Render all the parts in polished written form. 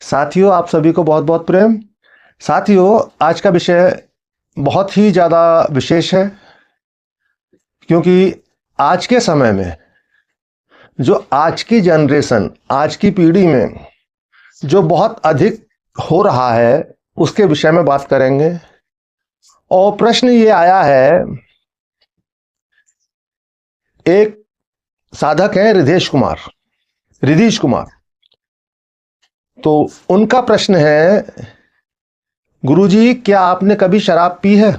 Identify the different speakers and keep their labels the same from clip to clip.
Speaker 1: साथियों, आप सभी को बहुत बहुत प्रेम। साथियों, आज का विषय बहुत ही ज़्यादा विशेष है, क्योंकि आज के समय में जो आज की जनरेशन, आज की पीढ़ी में जो बहुत अधिक हो रहा है, उसके विषय में बात करेंगे। और प्रश्न ये आया है, एक साधक हैं रिधीश कुमार। तो उनका प्रश्न है, गुरुजी, क्या आपने कभी शराब पी है?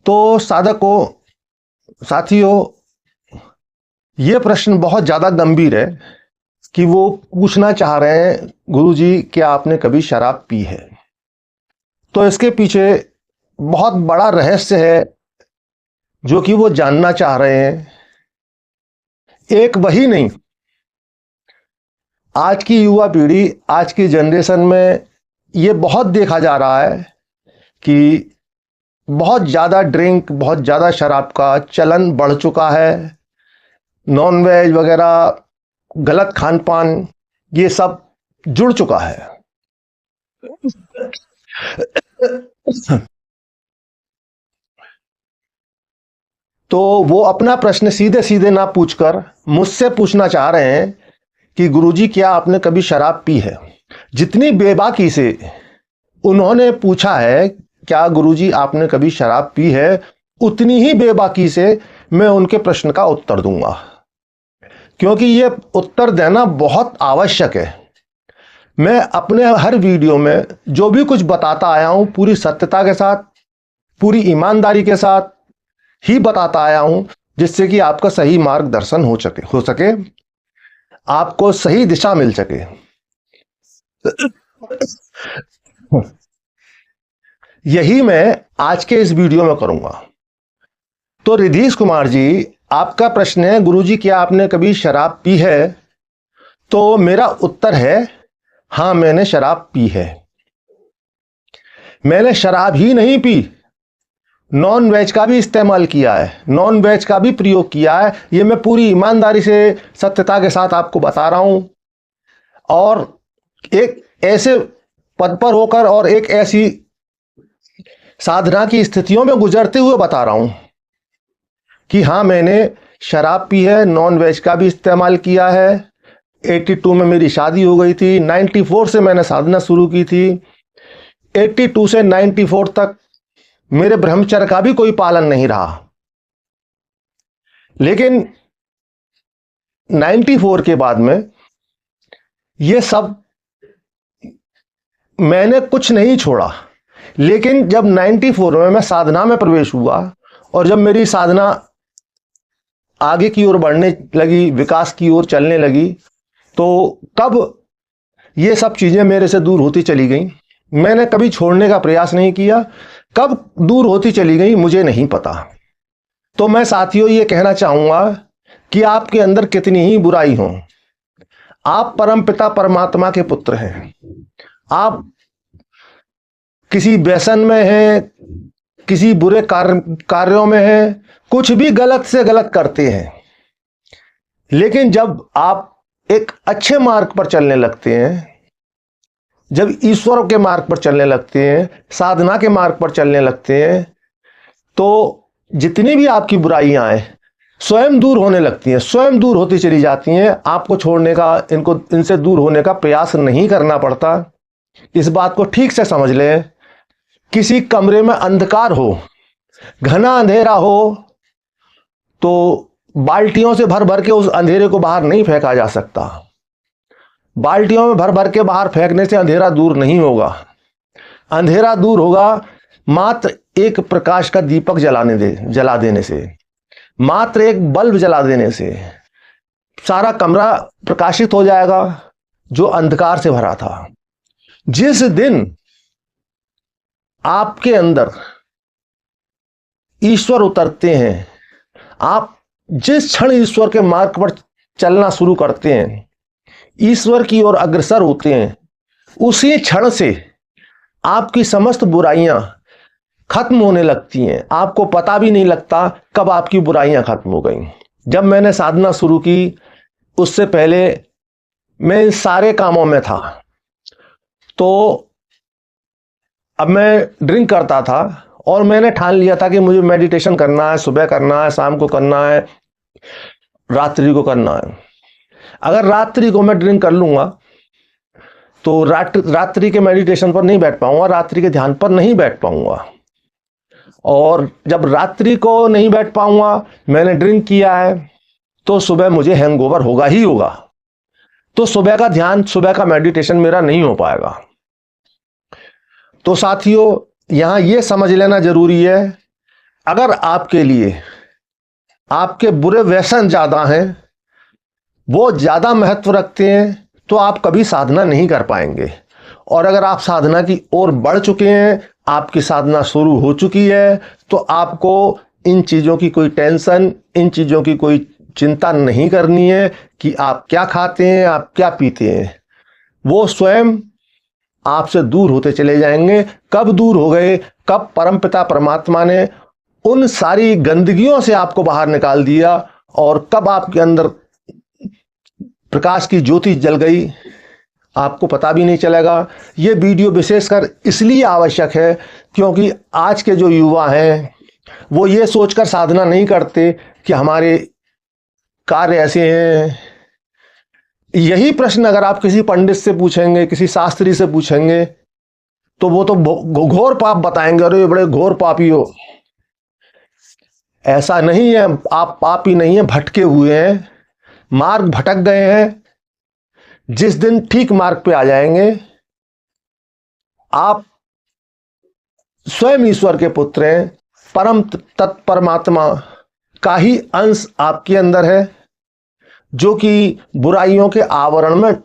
Speaker 1: तो साथियों, ये प्रश्न बहुत ज़्यादा गंभीर है कि वो पूछना चाह रहे हैं, गुरुजी, क्या आपने कभी शराब पी है? तो इसके पीछे बहुत बड़ा रहस्य है जो कि वो जानना चाह रहे हैं। एक वही नहीं, आज की युवा पीढ़ी, आज की जनरेशन में ये बहुत देखा जा रहा है कि बहुत ज़्यादा ड्रिंक, बहुत ज़्यादा शराब का चलन बढ़ चुका है। नॉन वेज वगैरह, गलत खान पान, ये सब जुड़ चुका है। तो वो अपना प्रश्न सीधे सीधे ना पूछकर मुझसे पूछना चाह रहे हैं कि गुरुजी, क्या आपने कभी शराब पी है? जितनी बेबाकी से उन्होंने पूछा है, क्या गुरुजी आपने कभी शराब पी है, उतनी ही बेबाकी से मैं उनके प्रश्न का उत्तर दूंगा, क्योंकि ये उत्तर देना बहुत आवश्यक है। मैं अपने हर वीडियो में जो भी कुछ बताता आया हूं, पूरी सत्यता के साथ, पूरी ईमानदारी के साथ ही बताता आया हूं, जिससे कि आपका सही मार्गदर्शन हो सके, आपको सही दिशा मिल सके। यही मैं आज के इस वीडियो में करूंगा। तो रिधीश कुमार जी, आपका प्रश्न है, गुरुजी, क्या आपने कभी शराब पी है? तो मेरा उत्तर है, हां, मैंने शराब पी है। मैंने शराब ही नहीं पी, नॉन वेज का भी इस्तेमाल किया है, नॉन वेज का भी प्रयोग किया है। ये मैं पूरी ईमानदारी से, सत्यता के साथ आपको बता रहा हूं, और एक ऐसे पद पर होकर और एक ऐसी साधना की स्थितियों में गुजरते हुए बता रहा हूं कि हां, मैंने शराब पी है, नॉन वेज का भी इस्तेमाल किया है। 82 में मेरी शादी हो गई थी, 94 से मैंने साधना शुरू की थी। 82 से 94 तक मेरे ब्रह्मचर्य का भी कोई पालन नहीं रहा। लेकिन 94 के बाद में ये सब मैंने कुछ नहीं छोड़ा। लेकिन जब 94 में मैं साधना में प्रवेश हुआ और जब मेरी साधना आगे की ओर बढ़ने लगी, विकास की ओर चलने लगी, तो तब ये सब चीजें मेरे से दूर होती चली गई। मैंने कभी छोड़ने का प्रयास नहीं किया, कब दूर होती चली गई मुझे नहीं पता। तो मैं साथियों ये कहना चाहूंगा कि आपके अंदर कितनी ही बुराई हो, आप परमपिता परमात्मा के पुत्र हैं। आप किसी व्यसन में हैं, किसी बुरे कार्यों में हैं, कुछ भी गलत से गलत करते हैं। लेकिन जब आप एक अच्छे मार्ग पर चलने लगते हैं, जब ईश्वर के मार्ग पर चलने लगते हैं, साधना के मार्ग पर चलने लगते हैं, तो जितनी भी आपकी बुराइयां हैं स्वयं दूर होने लगती हैं, स्वयं दूर होती चली जाती हैं। आपको छोड़ने का, इनसे दूर होने का प्रयास नहीं करना पड़ता। इस बात को ठीक से समझ लें। किसी कमरे में अंधकार हो, घना अंधेरा हो, तो बाल्टियों से भर भर के उस अंधेरे को बाहर नहीं फेंका जा सकता। बाल्टियों में भर भर के बाहर फेंकने से अंधेरा दूर नहीं होगा। अंधेरा दूर होगा मात्र एक प्रकाश का दीपक जला देने से, मात्र एक बल्ब जला देने से सारा कमरा प्रकाशित हो जाएगा जो अंधकार से भरा था। जिस दिन आपके अंदर ईश्वर उतरते हैं, आप जिस क्षण ईश्वर के मार्ग पर चलना शुरू करते हैं, ईश्वर की ओर अग्रसर होते हैं, उसी क्षण से आपकी समस्त बुराइयां खत्म होने लगती हैं। आपको पता भी नहीं लगता कब आपकी बुराइयां खत्म हो गई। जब मैंने साधना शुरू की, उससे पहले मैं इन सारे कामों में था। तो अब मैं ड्रिंक करता था और मैंने ठान लिया था कि मुझे मेडिटेशन करना है, सुबह करना है, शाम को करना है, रात्रि को करना है। अगर रात्रि को मैं ड्रिंक कर लूंगा तो रात्रि के मेडिटेशन पर नहीं बैठ पाऊंगा, रात्रि के ध्यान पर नहीं बैठ पाऊंगा। और जब रात्रि को नहीं बैठ पाऊंगा, मैंने ड्रिंक किया है, तो सुबह मुझे हैंगओवर होगा ही होगा। तो सुबह का ध्यान, सुबह का मेडिटेशन मेरा नहीं हो पाएगा। तो साथियों, यहां यह समझ लेना जरूरी है, अगर आपके लिए आपके बुरे व्यसन ज्यादा हैं, वो ज्यादा महत्व रखते हैं, तो आप कभी साधना नहीं कर पाएंगे। और अगर आप साधना की ओर बढ़ चुके हैं, आपकी साधना शुरू हो चुकी है, तो आपको इन चीजों की कोई टेंशन, इन चीजों की कोई चिंता नहीं करनी है कि आप क्या खाते हैं, आप क्या पीते हैं। वो स्वयं आपसे दूर होते चले जाएंगे। कब दूर हो गए? कब परमपिता परमात्मा ने उन सारी गंदगियों से आपको बाहर निकाल दिया और कब आपके अंदर प्रकाश की ज्योति जल गई, आपको पता भी नहीं चलेगा। ये वीडियो विशेषकर इसलिए आवश्यक है क्योंकि आज के जो युवा हैं वो ये सोचकर साधना नहीं करते कि हमारे कार्य ऐसे हैं। यही प्रश्न अगर आप किसी पंडित से पूछेंगे, किसी शास्त्री से पूछेंगे, तो वो तो घोर पाप बताएंगे, अरे बड़े घोर पापी हो। ऐसा नहीं है, आप पापी नहीं है, भटके हुए हैं, मार्ग भटक गए हैं। जिस दिन ठीक मार्ग पे आ जाएंगे, आप स्वयं ईश्वर के पुत्र हैं, परम तत्परमात्मा का ही अंश आपके अंदर है, जो कि बुराइयों के आवरण में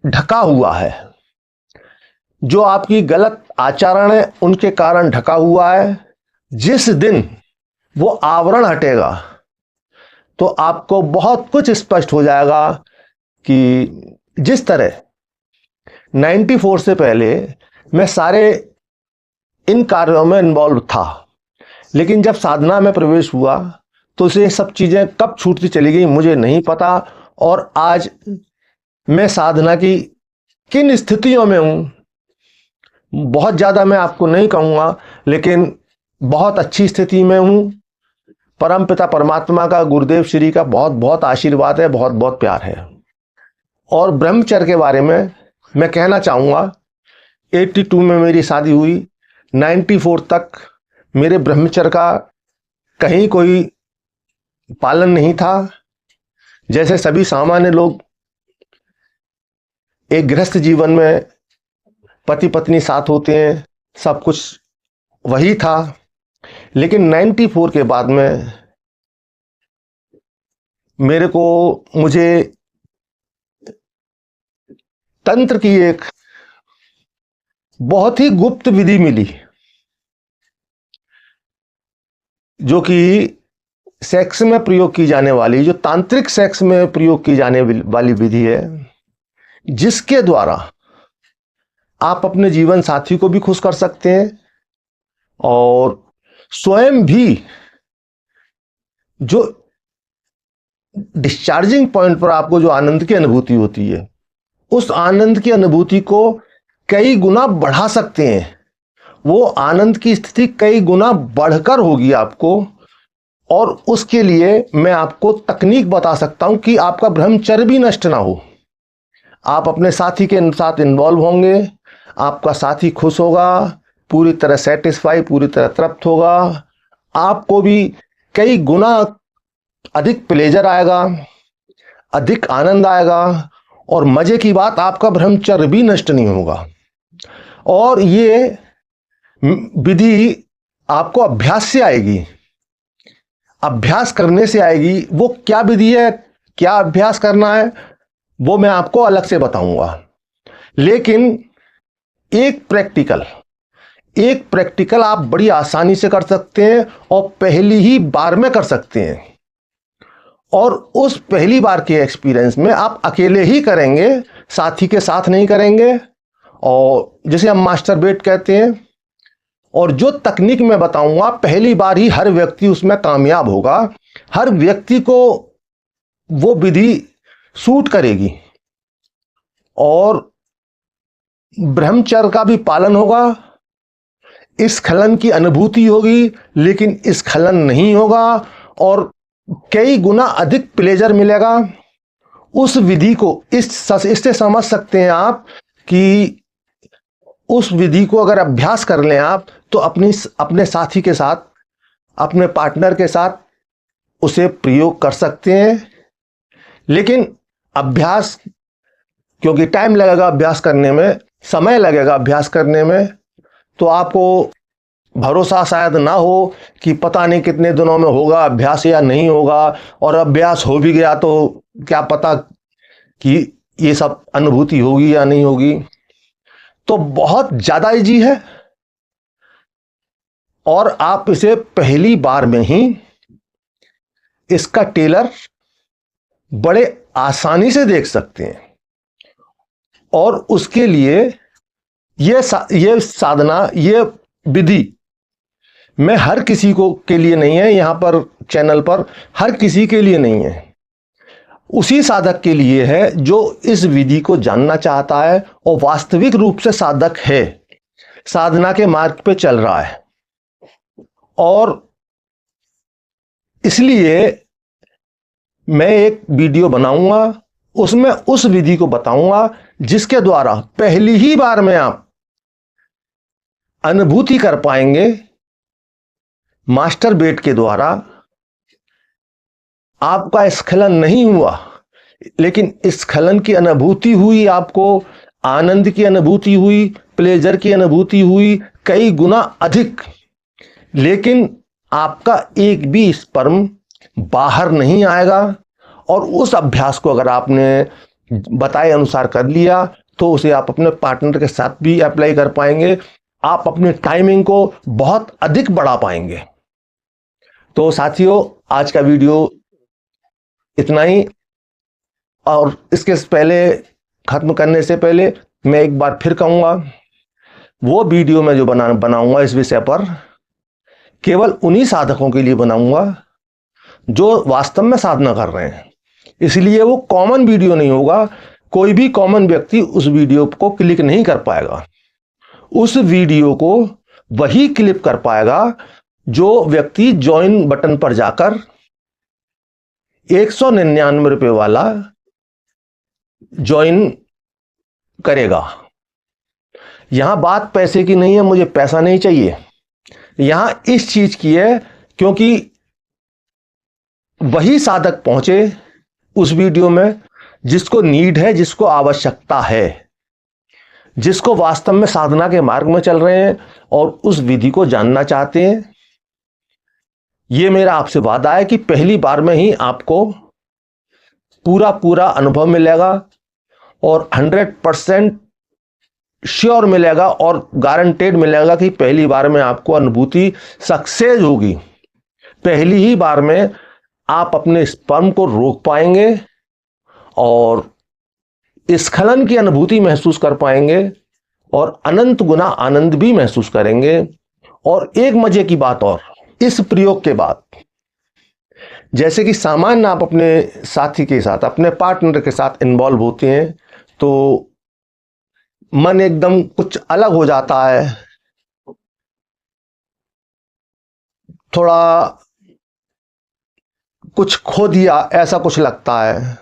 Speaker 1: ढका हुआ है। जो आपकी गलत आचरण है उनके कारण ढका हुआ है। जिस दिन वो आवरण हटेगा तो आपको बहुत कुछ स्पष्ट हो जाएगा कि जिस तरह 94 से पहले मैं सारे इन कार्यों में इन्वॉल्व था, लेकिन जब साधना में प्रवेश हुआ तो ये सब चीजें कब छूटती चली गई मुझे नहीं पता। और आज मैं साधना की किन स्थितियों में हूं, बहुत ज्यादा मैं आपको नहीं कहूंगा, लेकिन बहुत अच्छी स्थिति में हूं। परमपिता परमात्मा का, गुरुदेव श्री का बहुत बहुत आशीर्वाद है, बहुत बहुत प्यार है। और ब्रह्मचर्य के बारे में मैं कहना चाहूंगा, 82 में मेरी शादी हुई, 94 तक मेरे ब्रह्मचर्य का कहीं कोई पालन नहीं था। जैसे सभी सामान्य लोग एक गृहस्थ जीवन में पति पत्नी साथ होते हैं, सब कुछ वही था। लेकिन 94 के बाद में मुझे तंत्र की एक बहुत ही गुप्त विधि मिली, जो कि सेक्स में प्रयोग की जाने वाली, जो तांत्रिक सेक्स में प्रयोग की जाने वाली विधि है, जिसके द्वारा आप अपने जीवन साथी को भी खुश कर सकते हैं और स्वयं भी जो डिस्चार्जिंग पॉइंट पर आपको जो आनंद की अनुभूति होती है, उस आनंद की अनुभूति को कई गुना बढ़ा सकते हैं। वो आनंद की स्थिति कई गुना बढ़कर होगी आपको। और उसके लिए मैं आपको तकनीक बता सकता हूं कि आपका ब्रह्मचर्य भी नष्ट ना हो। आप अपने साथी के साथ इन्वॉल्व होंगे, आपका साथी खुश होगा, पूरी तरह सेटिस्फाई, पूरी तरह तृप्त होगा, आपको भी कई गुना अधिक प्लेजर आएगा, अधिक आनंद आएगा। और मजे की बात, आपका ब्रह्मचर्य भी नष्ट नहीं होगा। और ये विधि आपको अभ्यास से आएगी, अभ्यास करने से आएगी। वो क्या विधि है, क्या अभ्यास करना है, वो मैं आपको अलग से बताऊंगा। लेकिन एक प्रैक्टिकल आप बड़ी आसानी से कर सकते हैं और पहली ही बार में कर सकते हैं। और उस पहली बार के एक्सपीरियंस में आप अकेले ही करेंगे, साथी के साथ नहीं करेंगे, और जिसे हम मास्टरबेट कहते हैं। और जो तकनीक मैं बताऊंगा, पहली बार ही हर व्यक्ति उसमें कामयाब होगा, हर व्यक्ति को वो विधि सूट करेगी। और ब्रह्मचर्य का भी पालन होगा, स्खलन की अनुभूति होगी लेकिन स्खलन नहीं होगा, और कई गुना अधिक प्लेजर मिलेगा। उस विधि को इससे समझ सकते हैं आप कि उस विधि को अगर अभ्यास कर लें आप तो अपने साथी के साथ, अपने पार्टनर के साथ उसे प्रयोग कर सकते हैं। लेकिन अभ्यास, क्योंकि टाइम लगेगा अभ्यास करने में, समय लगेगा अभ्यास करने में, तो आपको भरोसा शायद ना हो कि पता नहीं कितने दिनों में होगा अभ्यास या नहीं होगा, और अभ्यास हो भी गया तो क्या पता कि ये सब अनुभूति होगी या नहीं होगी। तो बहुत ज्यादा इजी है और आप इसे पहली बार में ही इसका टेलर बड़े आसानी से देख सकते हैं। और उसके लिए ये साधना, ये विधि मैं हर किसी को के लिए नहीं है, यहां पर चैनल पर हर किसी के लिए नहीं है, उसी साधक के लिए है जो इस विधि को जानना चाहता है और वास्तविक रूप से साधक है, साधना के मार्ग पे चल रहा है। और इसलिए मैं एक वीडियो बनाऊंगा, उसमें उस विधि को बताऊंगा जिसके द्वारा पहली ही बार में आप अनुभूति कर पाएंगे मास्टर बेट के द्वारा। आपका स्खलन नहीं हुआ लेकिन स्खलन की अनुभूति हुई, आपको आनंद की अनुभूति हुई, प्लेजर की अनुभूति हुई कई गुना अधिक, लेकिन आपका एक भी स्पर्म बाहर नहीं आएगा। और उस अभ्यास को अगर आपने बताए अनुसार कर लिया तो उसे आप अपने पार्टनर के साथ भी अप्लाई कर पाएंगे, आप अपने टाइमिंग को बहुत अधिक बढ़ा पाएंगे। तो साथियों, आज का वीडियो इतना ही, और इसके पहले खत्म करने से पहले मैं एक बार फिर कहूंगा, वो वीडियो मैं जो बनाऊंगा इस विषय पर केवल उन्हीं साधकों के लिए बनाऊंगा जो वास्तव में साधना कर रहे हैं, इसलिए वो कॉमन वीडियो नहीं होगा। कोई भी कॉमन व्यक्ति उस वीडियो को क्लिक नहीं कर पाएगा। उस वीडियो को वही क्लिक कर पाएगा जो व्यक्ति ज्वाइन बटन पर जाकर 199 रुपए वाला ज्वाइन करेगा। यहां बात पैसे की नहीं है, मुझे पैसा नहीं चाहिए, यहां इस चीज की है क्योंकि वही साधक पहुंचे उस वीडियो में जिसको नीड है, जिसको आवश्यकता है, जिसको वास्तव में साधना के मार्ग में चल रहे हैं और उस विधि को जानना चाहते हैं। यह मेरा आपसे वादा है कि पहली बार में ही आपको पूरा अनुभव मिलेगा और 100% श्योर मिलेगा और गारंटेड मिलेगा कि पहली बार में आपको अनुभूति सक्सेस होगी। पहली ही बार में आप अपने स्पर्म को रोक पाएंगे और स्खलन की अनुभूति महसूस कर पाएंगे और अनंत गुना आनंद भी महसूस करेंगे। और एक मजे की बात और, इस प्रयोग के बाद जैसे कि सामान्य आप अपने साथी के साथ, अपने पार्टनर के साथ इन्वॉल्व होते हैं तो मन एकदम कुछ अलग हो जाता है, थोड़ा कुछ खो दिया ऐसा कुछ लगता है,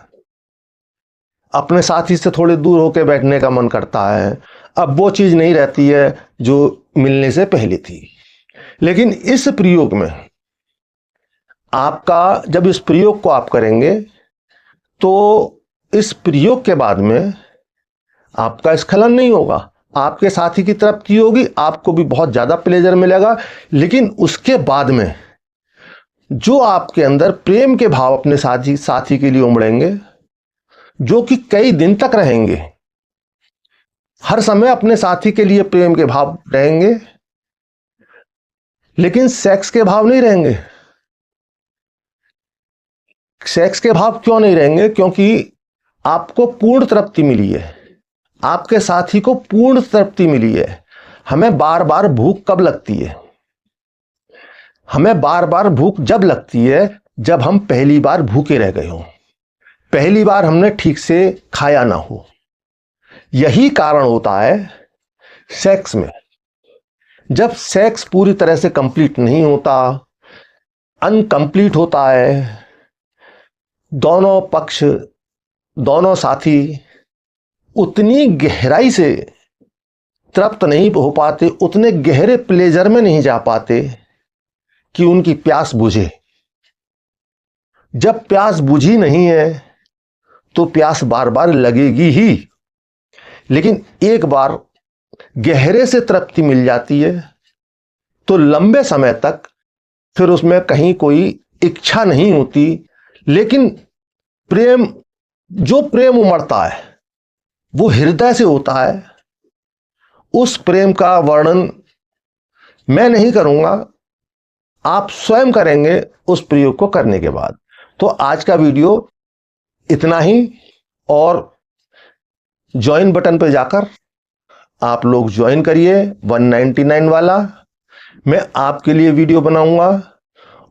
Speaker 1: अपने साथी से थोड़े दूर होकर बैठने का मन करता है। अब वो चीज नहीं रहती है जो मिलने से पहले थी। लेकिन इस प्रयोग में आपका, जब इस प्रयोग को आप करेंगे तो इस प्रयोग के बाद में आपका स्खलन नहीं होगा, आपके साथी की तृप्ति होगी, आपको भी बहुत ज्यादा प्लेजर मिलेगा। लेकिन उसके बाद में जो आपके अंदर प्रेम के भाव अपने साथी के लिए उमड़ेंगे, जो कि कई दिन तक रहेंगे, हर समय अपने साथी के लिए प्रेम के भाव रहेंगे, लेकिन सेक्स के भाव नहीं रहेंगे। सेक्स के भाव क्यों नहीं रहेंगे? क्योंकि आपको पूर्ण तृप्ति मिली है, आपके साथी को पूर्ण तृप्ति मिली है। हमें बार बार भूख कब लगती है? हमें बार बार भूख जब लगती है जब हम पहली बार भूखे रह गए हों, पहली बार हमने ठीक से खाया ना हो, यही कारण होता है सेक्स में। जब सेक्स पूरी तरह से कंप्लीट नहीं होता, अनकंप्लीट होता है, दोनों पक्ष, दोनों साथी उतनी गहराई से तृप्त नहीं हो पाते, उतने गहरे प्लेजर में नहीं जा पाते कि उनकी प्यास बुझे। जब प्यास बुझी नहीं है तो प्यास बार बार लगेगी ही, लेकिन एक बार गहरे से तृप्ति मिल जाती है तो लंबे समय तक फिर उसमें कहीं कोई इच्छा नहीं होती। लेकिन प्रेम, जो प्रेम उमड़ता है वो हृदय से होता है। उस प्रेम का वर्णन मैं नहीं करूंगा, आप स्वयं करेंगे उस प्रयोग को करने के बाद। तो आज का वीडियो इतना ही, और ज्वाइन बटन पर जाकर आप लोग ज्वाइन करिए 199 वाला। मैं आपके लिए वीडियो बनाऊंगा,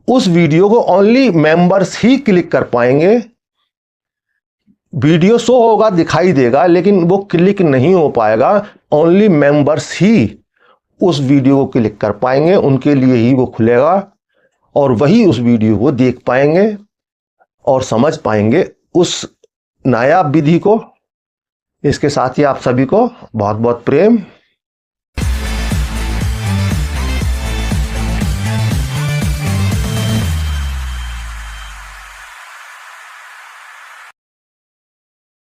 Speaker 1: उस वीडियो को ओनली मेंबर्स ही क्लिक कर पाएंगे। वीडियो शो होगा, दिखाई देगा, लेकिन वो क्लिक नहीं हो पाएगा। ओनली मेंबर्स ही उस वीडियो को क्लिक कर पाएंगे, उनके लिए ही वो खुलेगा और वही उस वीडियो को देख पाएंगे और समझ पाएंगे उस नायाब विधि को। इसके साथ ही आप सभी को बहुत बहुत प्रेम।